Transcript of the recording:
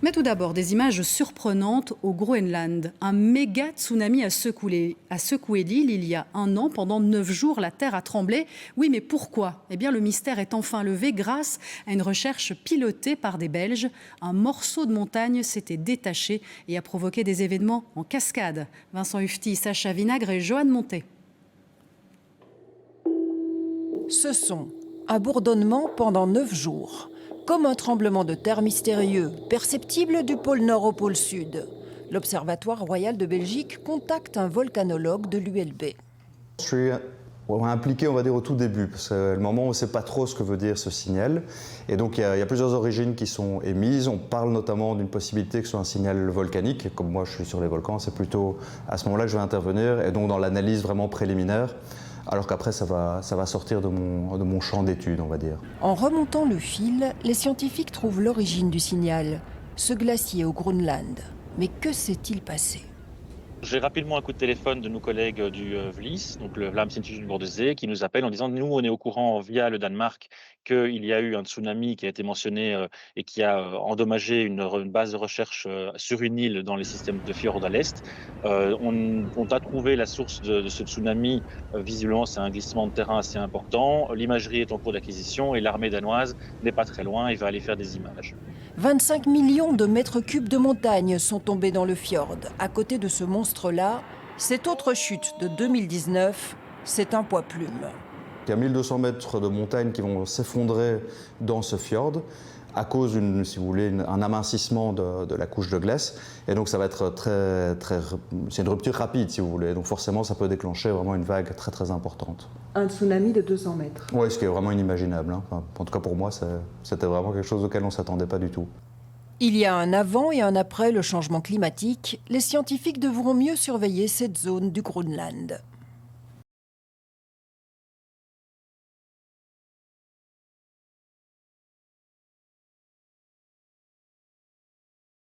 Mais tout d'abord, des images surprenantes au Groenland. Un méga tsunami a secoué l'île il y a un an. Pendant 9 jours, la terre a tremblé. Oui, mais pourquoi? Eh bien, le mystère est enfin levé grâce à une recherche pilotée par des Belges. Un morceau de montagne s'était détaché et a provoqué des événements en cascade. Vincent Hufti, Sacha Vinagre et Johan Montet. Ce son, un bourdonnement pendant 9 jours. Comme un tremblement de terre mystérieux, perceptible du pôle Nord au pôle Sud. L'Observatoire royal de Belgique contacte un volcanologue de l'ULB. Je suis impliqué, on va dire, au tout début, parce que c'est le moment où on ne sait pas trop ce que veut dire ce signal. Et donc il y a plusieurs origines qui sont émises. On parle notamment d'une possibilité que ce soit un signal volcanique. Et comme moi je suis sur les volcans, c'est plutôt à ce moment-là que je vais intervenir, et donc dans l'analyse vraiment préliminaire. Alors qu'après, ça va sortir de mon champ d'études, on va dire. En remontant le fil, les scientifiques trouvent l'origine du signal, ce glacier au Groenland. Mais que s'est-il passé ? J'ai rapidement un coup de téléphone de nos collègues du VLIS, donc le Vlaams Instituut voor de Zee, qui nous appelle en disant nous, on est au courant via le Danemark qu'il y a eu un tsunami qui a été mentionné et qui a endommagé une base de recherche sur une île dans les systèmes de fjord à l'est. On a trouvé la source de ce tsunami. Visiblement, c'est un glissement de terrain assez important. L'imagerie est en cours d'acquisition et l'armée danoise n'est pas très loin et va aller faire des images. 25 millions de mètres cubes de montagne sont tombés dans le fjord. À côté de ce monstre-là, cette autre chute de 2019, c'est un poids plume. Il y a 1200 mètres de montagne qui vont s'effondrer dans ce fjord à cause, si vous voulez, un amincissement de la couche de glace. Et donc ça va être c'est une rupture rapide, si vous voulez. Donc forcément, ça peut déclencher vraiment une vague très très importante. Un tsunami de 200 mètres. Oui, ce qui est vraiment inimaginable. Enfin, en tout cas pour moi, c'était vraiment quelque chose auquel on ne s'attendait pas du tout. Il y a un avant et un après le changement climatique. Les scientifiques devront mieux surveiller cette zone du Groenland.